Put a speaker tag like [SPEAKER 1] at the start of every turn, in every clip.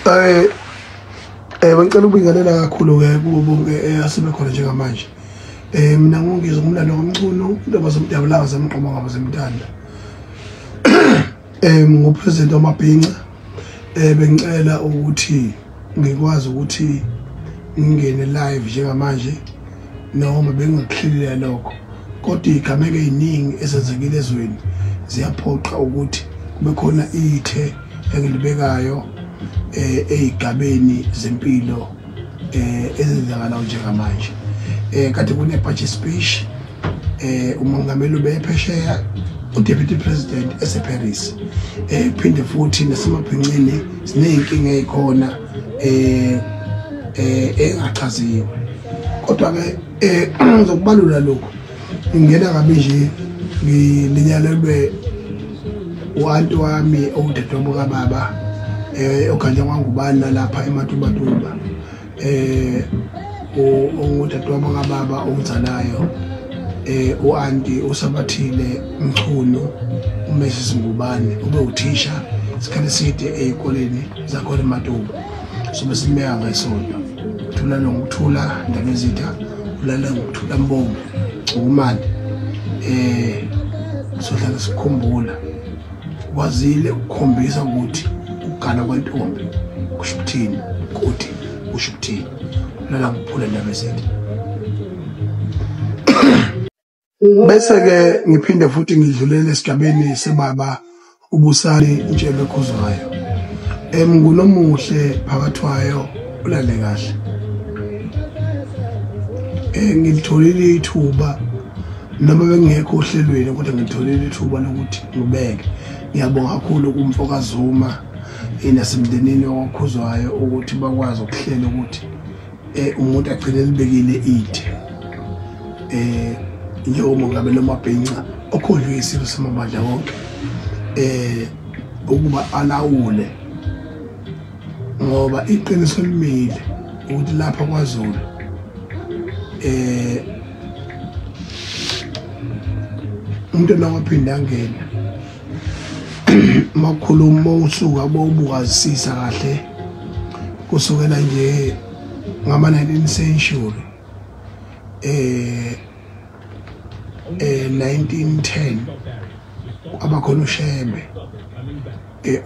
[SPEAKER 1] Bengicela ukubingelela kakhulu ke kubo bonke asibe khona njengamanje. Mina ngongizwe umlando kaMcuno, intobazi uMdabulaza zamqoma ngabo zemntanda. Ngupresident waMabhinca. Bengicela ukuthi ngikwazi ukuthi ngingene live njengamanje noma bengakuhlelela lokho. Kodwa igameke eziningi esenzekile ezweni ziyaphoqa ukuthi kube khona ithe engilibekayo eyigabeni zempilo ezenzakala njengamanje. Kade kune budget speech umongameli ubephesheya uDeputy President eseParis. Phinde futhi nasemabhincini sineyinkinga ezikhona engachaziwe. Kodwa ke ngizokubalula lokho. Ngingena kabi nje ngilinyalelwe uantu wami owudadewabo kababa okanye wangubani lapha eMatubatuba ongudadewabo kababa ongizalayo uanti uSabathile Mchunu uMrs Ngubane ube uthisha isikhathi eside ezikoleni zakhona eMatuba. So besimeka ngesonto thula nokuthula ndabezitha ulala ngokuthula mbongo umani sohlala sikhumbula kwazile ukukhombisa ukuthi ukugana kwentombi kusho ukuthini ukuthi kusho ukuthini lala ngiphula ndabezitha. Bese ke ngiphinde futhi ngidlulele esigabeni sebaba ubusani intshebe ekhuzwayo. Ngunomuhle phakathwayo ulale kahle. Ngilitholile ithuba noma bengekho ohlelweni kodwa ngitholile ithuba lokuthi ngibeke. Ngiyabonga kakhulu kumfoka Zuma nasemndenini okhuzwayo ukuthi bakwazi ukuhlela ukuthi umuntu agcine libekile ithe. Njengomongameli waMabhinca okhodlwe isilo samabandla wonke ukuba alawule ngoba iqiniso limile ukuthi lapha kwaZulu umuntu nawaphinda angena makhuluma usuka bowubukazisisa kahle kusukela nje ngama 19th century 1910 abakhona uShembe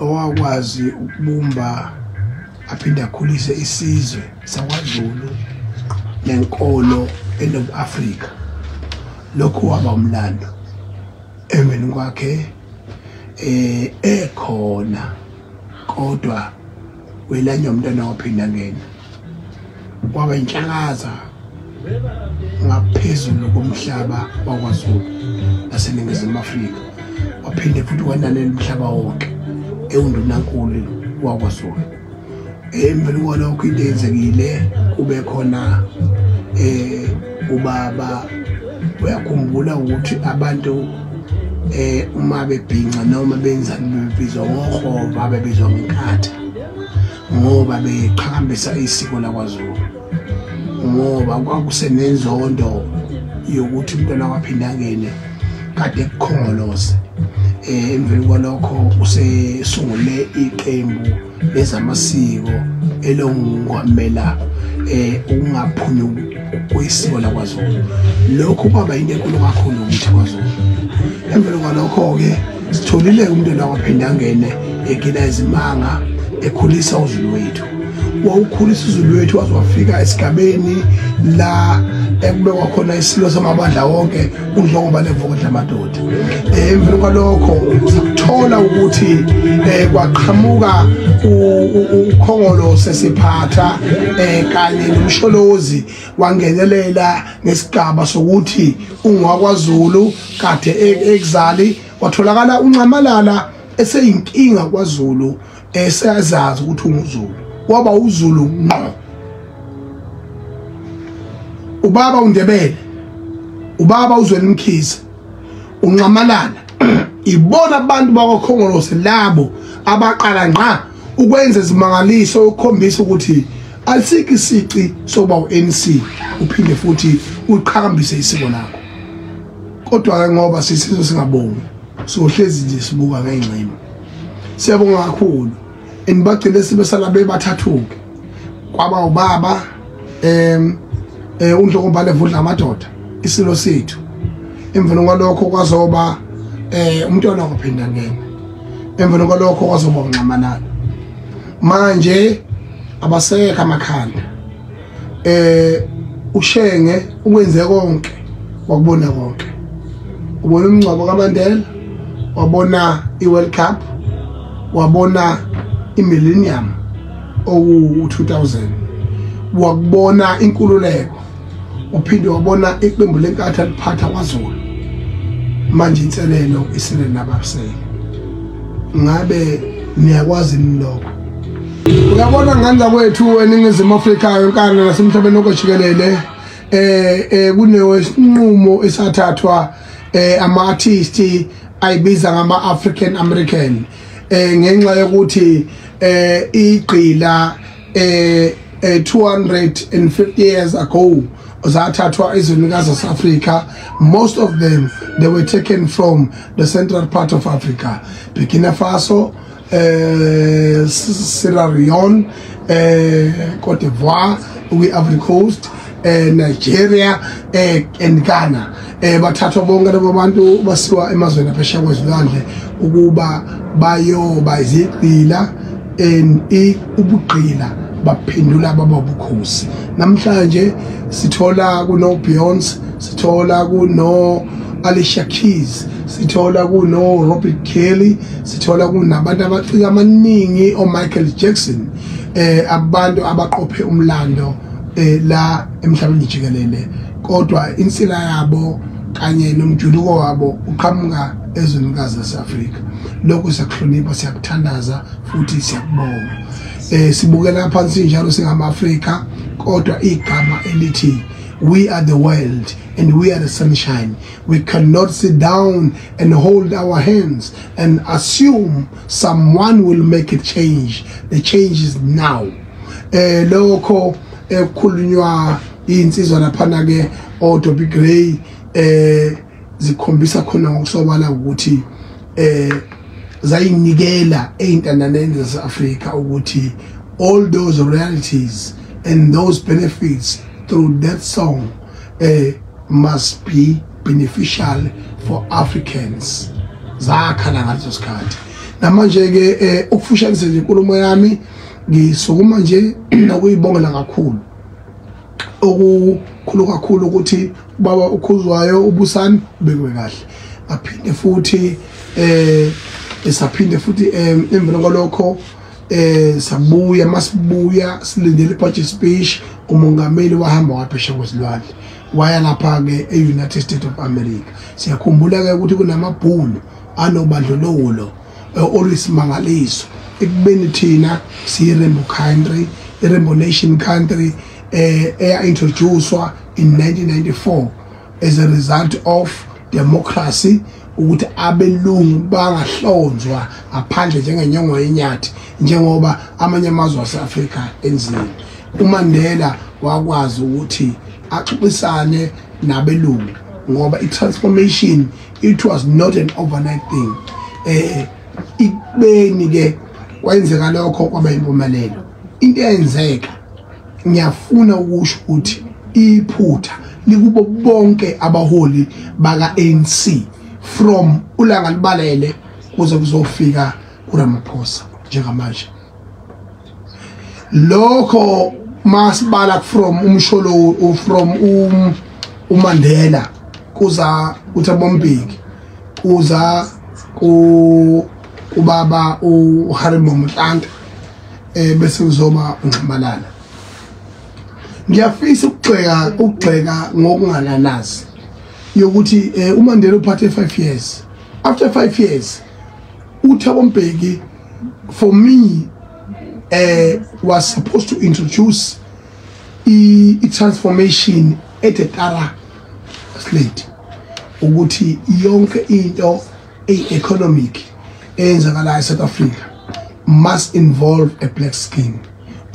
[SPEAKER 1] owakwazi ukubumba aphinda akhulise isizwe sakwaZulu nenkolo eNorth Africa. Lokho waba umlando emini kwakhe ekhona kodwa welanya umntwana waphinda ngena kwaba inhlakaza ngaphezulu komhlaba wakwaZulu naseNingizimu Afrika. Waphinde futhi wanalela umhlaba wonke ewundunankulu wakwaZulu. Emveni kwalokho into eyenzekile kube khona ubaba uyakhumbula ukuthi abantu uma bebhinca noma benzani bebizwa ngohova bebizwa ngenkatha ngoba beqhakambisa isiko lakwaZulu, ngoba kwakusenenzondo yokuthi umntwana waphinda ngene kade kukhongolose. Emveni kwalokho usesungule iqembu lezamasiko elongamela ukungaphunyi kwesiko lakwaZulu. Lokho kwaba into enkulu kakhulu ukuthi kwaZulu. Emveni kwalokho ke sitholile umntwana waphinda ngene egila izimanga ekhulisa uZulu wethu. Wawukhulisa uZulu wethu waze wafika esigabeni la ekubekwa khona isilo samabandla wonke uNdlongoma leVukudla amadoda. Emveni kwalokho sikuthola ukuthi kwaqhamuka ukhongolo sesiphatha kanye nomsholozi wangenelela ngesigaba sokuthi ungwakwaZulu kade exile watholakala uNcamalala eseyinkinga kwaZulu eseyazazi ukuthi unguzulu waba uZulu ngqo. Ubaba uNdebele, ubaba uZwelimkhize, uNcamalala ibona abantu bakwaKhongolose labo abaqala ngqa ukwenza izimangaliso ukukhombisa ukuthi asikho isici sokuba uNC uphinde futhi uqhakambise isiko lakho. Kodwa ke ngoba sisizwe singabongi sohlezi nje sibuka ngengcimo. Siyabonga kakhulu bagcine sibesala bebathathuke kwaba ubaba uNdlokombane Vundla amadoda isilo sethu emveni kwalokho kwazoba umntwana ophinda ngene emveni kwalokho kwazoba unxamanana manje abasekho amakhanda ushenge ukwenze konke wakubona konke ubona umncwabo kaMandela wabona iWorld Cup wabona iMillennium oku-2000 wakubona inkululeko uphinde wabona iqembu lenkatha liphatha kwaZulu manje inselelo isele nabasele ngabe niyakwazi lokho uyabona ngandla kwethu eningizimu Afrika yonkana nasemhlabeni okojikelele kunesinqumo esathathwa ama-artist ayibiza ngama African American ngenxa yokuthi igqila 250 years ago zathathwa ezwenikazi zase-Africa. Most of them they were taken from the central part of Africa, Burkina Faso, Sierra Leone, Cote d'Ivoire, Ivory Coast, Nigeria and Ghana. Bathathwa bonke labo bantu basiwa emazweni aphesheya kwezilwandle ukuba bayoba izigqila ubugqila baphendula baba ubukhosi. Namhlanje sithola kuno Beyonce, sithola kuno Alicia Keys, sithola kuno Robert Kelly, sithola kunabantu abacika amaningi Michael Jackson, abantu abaqophe umlando la emhlabeni jikelele, kodwa insila yabo kanye nomjuluko wabo uqhamuka ezwenikazi lase-Afrika. Lokho siyakuhlonipha, siyakuthandaza futhi siyakubonga. Sibukela phansi njalo singama-Afrika, kodwa igama elithi we are the world and we are the sunshine. We cannot sit down and hold our hands and assume someone will make a change. The change is now. Lokho kukhulunywa insizwa laphana ke oDobi Gray zikhombisa khona ngokusobala ukuthi zayinikela eintandaneni zase-Afrika ukuthi all those realities and those benefits through that song must be beneficial for Africans. Zakhala ngaleso sikhathi. Namanje ke ukufushanisa nje inkulumo yami ngisukuma nje nokuyibongela kakhulu. Okukhulu kakhulu ukuthi baba ukhuzwayo ubusani ubekwe kahle. Aphinde futhi esaphinde futhi emveni kwalokho sabuya masibuya silindele budget speech umongameli wahamba waphesheya kwezilwandle waya lapha ke e-United States of America. Siyakhumbula ke ukuthi kunamabhunu anobandlululo olusimangaliso ekubeni thina siyi-Rainbow country, i-Rainbow Nation country introduced in 1994 as a result of democracy, ukuthi abelungu bangahlonzwa ngaphandle njengenyongo yenyathi njengoba amanye amazwe ase-Afrika enzile. uMandela wakwazi ukuthi axoxisane nabelungu ngoba i-transformation, it was not an overnight thing. Ikubeni ke kwenzeka lokho kwaba impumelelo. Into eyenzeka ngiyafuna ukusho ukuthi iphutha likubo bonke abaholi baka-ANC from uLanga Lubalele kuze kuzofika kuRamaphosa njengamanje. Lokho masibala from umsholo from uMandela kuza uThabo Mbeki kuza kubaba uHarimo Mhlanga bese kuzoba uNxamalala. Ngiyafisa ukugxeka ngokungananazi yokuthi uMandela uphathe 5 years. After 5 years uThabo Mbeki for me was supposed to introduce a transformation at a thorough slate ukuthi yonke into economic eyenzakala eSouth Africa must involve a black skin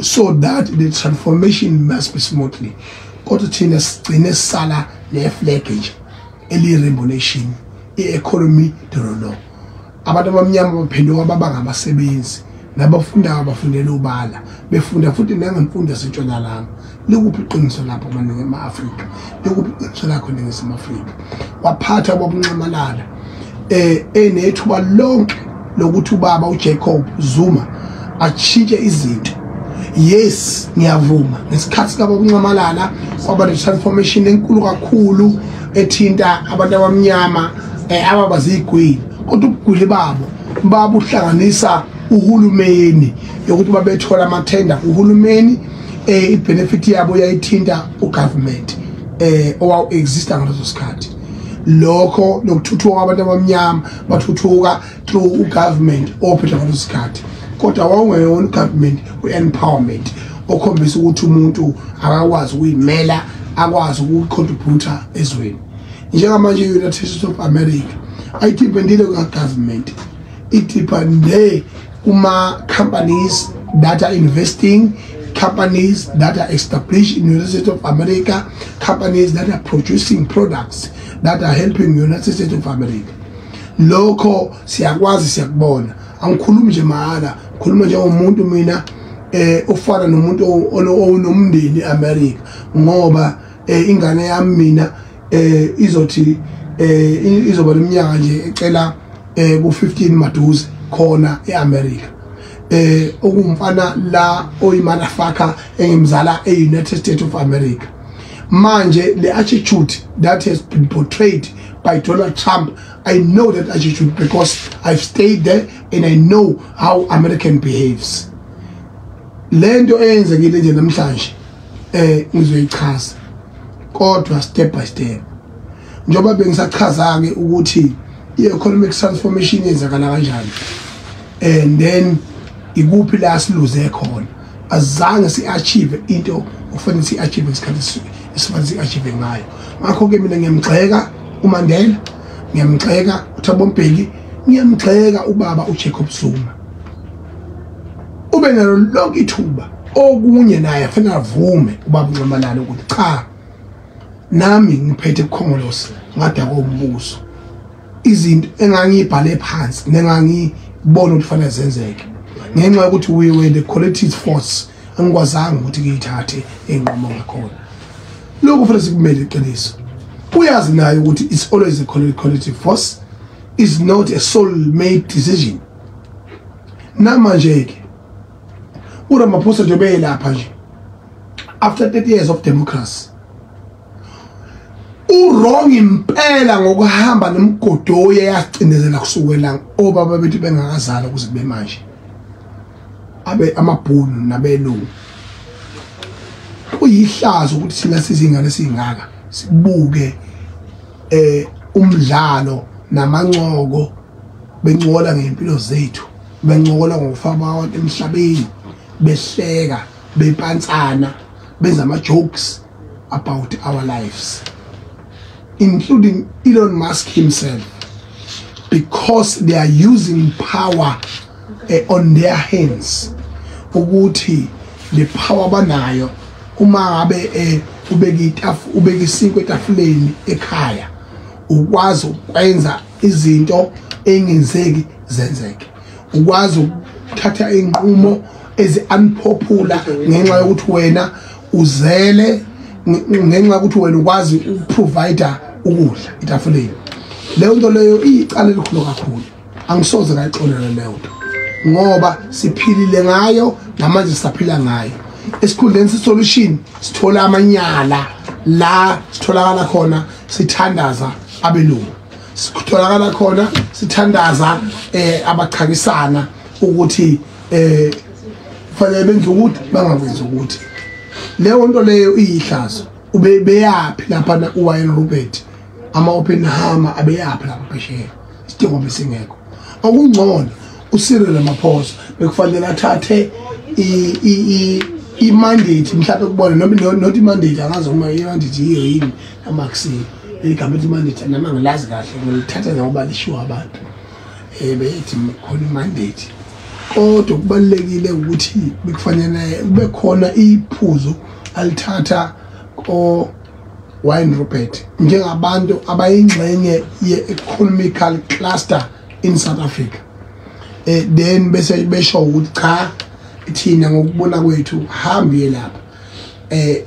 [SPEAKER 1] so that the transformation must be smoothly. Kodwa thina sigcine sala ne-flag nje eli-Rainbow Nation, i-economy dololo. Abantu abamnyama baphenduka baba ngabasebenzi nabafundayo abafundela ubala befunda futhi nangemfundo yaseNtshonalanga. Likuphi iqiniso lapho maningi ema-Afrika? Likuphi iqiniso lakho eNingizimu Afrika? Waphatha bokuncamalala enethuba lonke lokuthi ubaba uJacob Zuma atshintshe izinto. Yes, ngiyavuma ngesikhathi kabokuncamalala kwaba ne-transformation enkulu kakhulu ethinta abantu abamnyama ababazigwili, kodwa ubugwili babo babuhlanganisa uhulumeni yokuthi babethola amathenda uhulumeni, i-benefit yabo yayithinta ugovernment owawu exista ngaleso sikhathi. Lokho nokuthuthuka kwabantu abamnyama bathuthuka through ugovernment ophethe ngaleso sikhathi, kodwa wawungeyona ugovernment we-empowerment okhombisa ukuthi umuntu akakwazi ukuyimela, akwazi ukucontribute ezweni. Njengamanje i-United States of America ayidependile kwa-government, idepende kuma-companies that are investing, companies that are established in the United States of America, companies that are producing products that are helping the United States of America. Lokho siyakwazi siyakubona. Angikhulumi nje mahala, ngikhuluma njengomuntu mina ofana nomuntu onomndeni eAmerica, ngoba ingane yami mina izothi izoba leminyaka nje ecela ku-15 maduze khona eAmerica. Okumfana la oyimanafaka engimzala e-United States of America. Manje the attitude that has been portrayed by Donald Trump, I know that attitude because I've stayed there and I know how American behaves. Lento eyenzekile nje namhlanje ngizoyichaza kodwa step by step. Njoba bengisachaza ke ukuthi i-economic transformation yenzakala kanjani, and then ikuphi la siluze khona. Azange si-achieve into okufanele si-achieve ngesikhathi esifanele si-achieve ngayo. Ngakho ke mina ngiyamgxeka uMandela, ngiyamgxeka uThabo Mbeki, ngiyamgxeka ubaba uJacob Zuma. Ube nalo lonke ithuba okunye naye fanele avume ubaba uNcamalala ukuthi cha, nami ngiphethe uKhongolose ngada kombuso. Izinto engangibhale phansi nengangibona ukuthi fanele zenzeke ngenxa ukuthi we were the collective force, angikwazanga ukuthi ngiyithathe enqomo ngakhona. Lokho futhi sikumele iqiniso. Uyazi naye ukuthi it's always a collective force, is not a soul-made decision. Namanje ke uRamaphosa njobe lapha nje after 30 years of democracy wrong impela ngokuhamba nemgodoye yacindezela kusukela obaba bethu bengakazala ukuze kube manje abe amabhunu nabelungu. Kuyihlazo ukuthi sina sizingane singaka sibuke umdlalo namancoko bencola ngempilo zethu, bencola ngokufaka abantu emhlabeni, behleka, bepantsana, benza ama jokes about our lives, including Elon Musk himself, because they are using power on their hands. Ukuthi le power banayo uma ngabe ubeka isinko etafuleni ekhaya ukwazi ukwenza izinto engenzeki zenzeke, ukwazi ukuthatha inqumo ezi-unpopular ngenxa yokuthi wena uzele, ngenxa yokuthi wena ukwazi ukuprovida ukudla etafuleni. Leyo nto leyo iyicala elikhulu kakhulu, angisoze ngayixolela leyo nto ngoba siphilile ngayo namanje sisaphila ngayo. Esikhundleni se-solution sithola amanyala la sitholakala khona sithandaza abelungu, sitholakala khona sithandaza abachakisana ukuthi fanele benze ukuthi bangakwenzi ukuthi. Leyo nto leyo iyihlazo. Ubeyaphi lapha uWayne Robert, ama-Oppenheimer abeyaphi lapha phesheya, isidingo besingekho. Okungcono uCyril Ramaphosa bekufanele athathe i-mandate mhlawumbe kubona not i-mandate, angazi uma i-mandate yini amakusini igama i-mandate noma ngilazi kahle ngilithatha ngoba lishiwa abantu bethi khona i-mandate. Kodwa kubalekile ukuthi bekufanele kube khona iphuzo alithatha Wayne Robert njengabantu abayingxenye ye-economical cluster in South Africa. then bese besho ukuthi cha thina ngokubona kwethu hambe lapha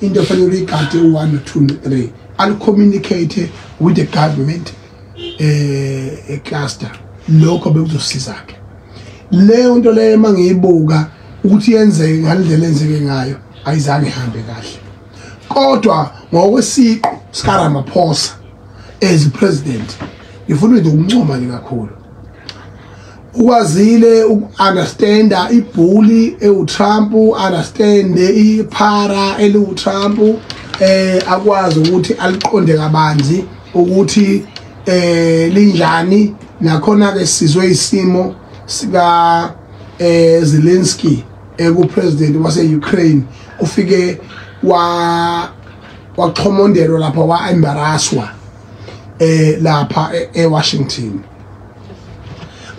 [SPEAKER 1] into efanele igade 1 or 2 3 and communicate with the government cluster lokho bekuzosiza ke leyo nto leyo mangiyibuka ukuthi yenzeke ngalendlela enzeke ngayo ayizange ihambe kahle kodwa ngokwesiqo sikaRamaphosa as president ngifuna ukuncoma kakhulu ukwazile ukunderstanda ibully eUTrump understand iphara eluTrump akwazi ukuthi aliqonde kabanzi ukuthi linjani nakhona ke sizwe isimo sika Zelensky ku president wase Ukraine ufike waqhomondelo lapha wa-embarrasswa lapha eWashington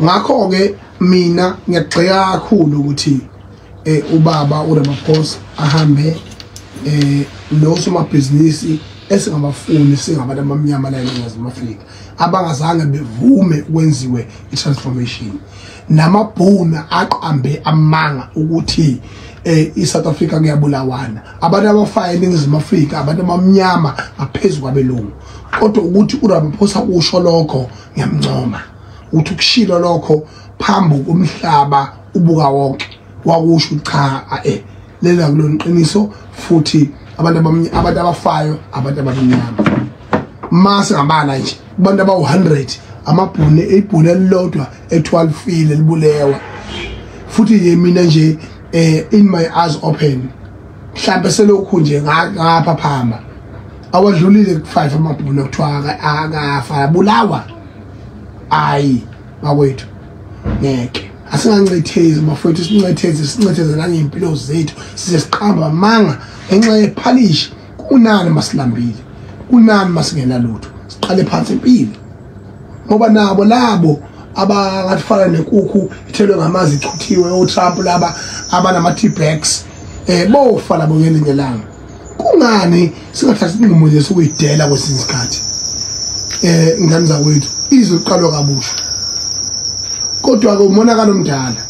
[SPEAKER 1] ngakho ke mina ngiyagxeka kakhulu ukuthi ubaba uRamaphosa ahambe nosomabhizinisi esingabafuni singabantu abamnyama la eNingizimu Afrika abangazange bevume ukwenziwe itransformation namabhuna aqambe amanga ukuthi iSouth Africa kuyabulawana abantu abafaya eNingizimu Afrika abantu abamnyama ngaphezulu kwabelungu kodwa ukuthi uRamaphosa usho lokho ngiyamncoma uthi kushilo lokho phambi komhlaba ubuka wonke wakusho cha lela kuloniqiniso futhi abantu abafayo abantu abamnyama mase ngabala nje abantu abawu100 amabhune ibhune elilodwa e12 file libulewa futhi mina nje in my eyes open mhlambe selokhu nje ngapha phamba awadlulile ku5 amabhune kuthiwa akafa bulawa ayi bakwethu ngeke asingancethezi bafowethu sincetheze nangezimpilo zethu size siqamba amanga enxa yephalish kunani masilambile kunani masingena lutho siqale phansi impilo ngoba nabo labo abangathifana nenkukhu ithelwe ngamazi ichuthiwe oTrump laba abanama T-bags bofa labo ngelinye ilanga kungani singathathi inqumo leso kuyidela kwesinye isikhathi ingane zawethu izoqalwa kabusha kodwa ke umonakalo omdala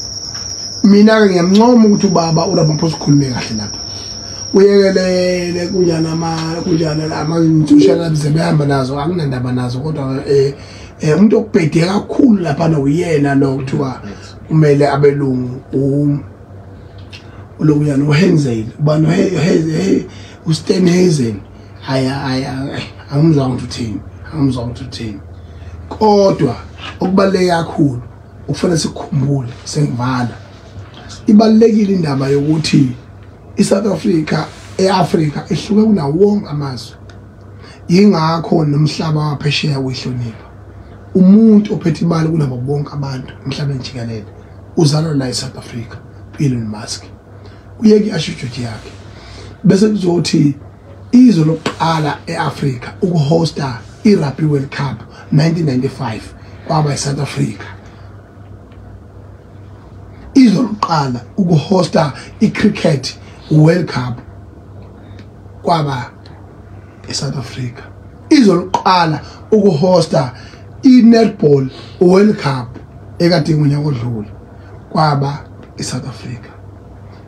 [SPEAKER 1] mina ke ngiyamncoma ukuthi ubaba uRamaphosa ukhulume kahle lapha uyekelele kunjana ama-institution sebehamba nazo akunandaba nazo kodwa umuntu okubhede kakhulu lapha uyena lo kuthiwa umele abelungu ulokuyana uHenzel ubani uStenhazen angimzwa ukuthi kodwa okubaleke kakhulu ukufanele sikhumbule sengivala ibalekile indaba yokuthi iSouth Africa eAfrica ihluke kunawo wonke amazwe yingakho nomhlaba waphesheya uyihlonipha umuntu ophethe imali kunabo bonke abantu emhlabeni jikelele uzalwa la eSouth Africa Elon Musk uyeke ashujuthi yakhe bese kuzothi izwe lokuqala eAfrica ukuhosta iRugby World Cup 1995 kwaba eSouth Africa izwe lokuqala ukuhosta iCricket World Cup kwaba eSouth Africa izwe lokuqala ukuhosta iNetball World Cup ekade ngonyaka odlule kwaba eSouth Africa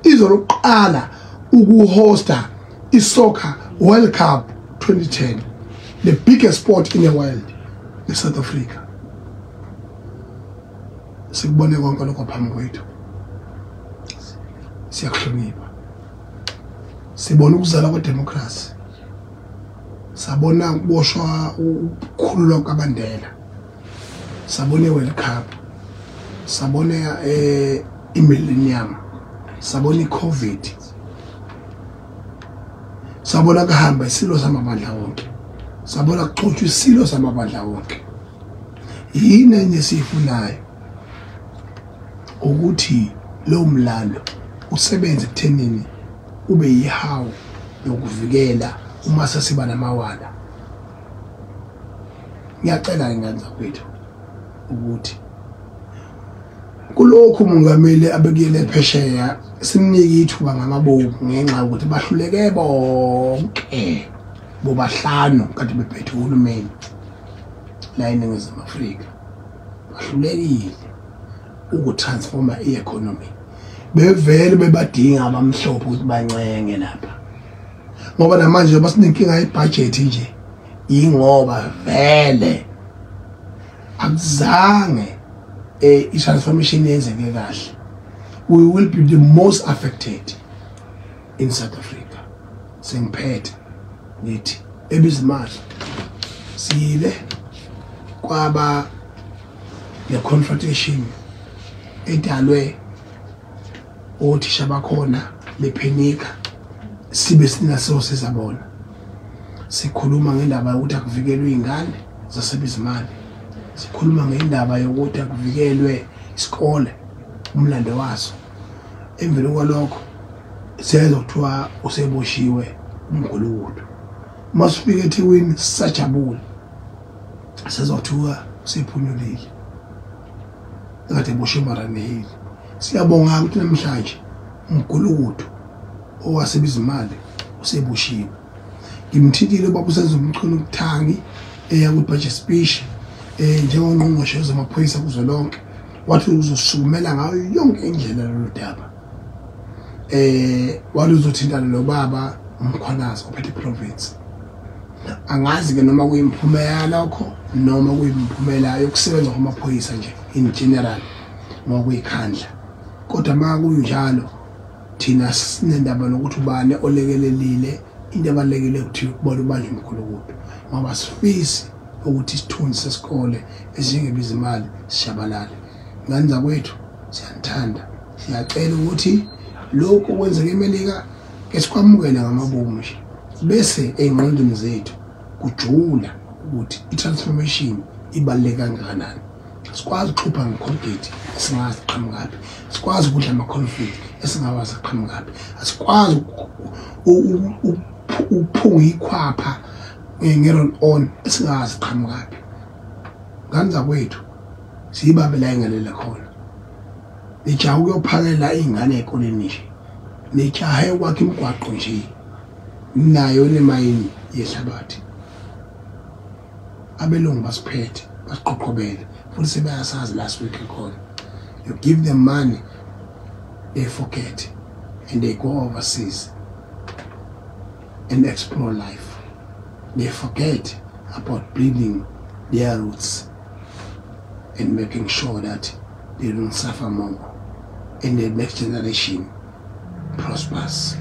[SPEAKER 1] izwe lokuqala ukuhosta iSoccer World Cup 2010 the biggest sport in the world eSouth Africa sikubone konke lokho phambi kwethu siyakuhlonipha sibona ukuzala kwedemocracy sabona ukuboshwa ukukhululwa kwaBandela sabona iWorld Cup sabona iMillennium sabona iCovid sabona kuhamba isilo samabandla wonke sabona kuxoxwa isilo samabandla wonke yini enye sifunayo ukuthi lo mlando usebenze ekuthenini ube yihawu yokuvikela uma sesiba namawala ngiyacela ingane kwethu ukuthi kulokhu umongameli abekele phesheya simnike ithuba ngamabomu ngenxa ukuthi bahluleke bonke bobahlanu kanti bephethe uhulumeni la eNingizimu Afrika bahlulekile ukutransforma i-economy. Bevele bebadinga abamhlophe ukuthi bancenge lapha. Ngoba namanje basinenkinga ye-budget nje. Ingoba vele akuzange i-transformation yenzeke kahle. We will be the most affected in South Africa. Sengiphethe ngithi ebizimali siyile kwaba le confrontation edalwe othisha bakhona bephenika sibe sinaso sizabona. Sikhuluma ngendaba yokuthi akuvikelwe izingane zasebizimali. Sikhuluma ngendaba yokuthi akuvikelwe isikole umlando waso. Emveni kwalokho siyeza kuthiwa useboshiwe umgulukudu. Masifika eThekwini sisajabula. Sizothiwa usephunyulile. Ekade eboshiwe Maranehile. Siyabonga ukuthi namhlanje umgulukudu owasebizimali useboshiwe. Ngimthikile ubaba uSenzumchunu uKuthangi eyakuthi budget speech njengongqongqoshe wezamaphoyisa kuzwelonke wathi uzosukumela ngayo yonke indlela lo daba. Wathi uzothintana nobaba uMkhwanazi ophethe iprovince. Angazi ke noma kuyimphumela lokho noma kuyimphumela yokusebenza kwamaphoyisa nje in general ngokuyikhandla. Kodwa makunjalo thina sinendaba nokuthi ubani olekelelile into ebalekile ukuthi kubona ubanje umkhulukudu. Ngoba sifisi ukuthi isithunzi sesikole ezingebizimali sishabalale. Ngani kwethu siyathanda siyacela ukuthi lokho kwenzeka eMelika ke sikwamukele ngamabomu nje bese engqondweni zethu kujula ukuthi i-transformation ibaluleke kangakanani. Sikwazi ukuxhupha ngeColgate esingazi qhamukaphi. Sikwazi ukudla ama-conflict esingawazi qhamukaphi. Asikwazi uphunga ikhwapha ngeron on esingazi qhamukaphi. Ngani kwethu siyibambela ingelele khona. Nijaha ukuyophalela izingane ezikoleni nje. Nijaha ukwakha imigwaqo nje. Nayo nemayini yehlabathi. Abelungu basiphethe basiqoqobele futhi sebayasazi last week khona. You give them money, they forget and they go overseas and explore life. They forget about building their roots and making sure that they don't suffer more and the next generation prospers.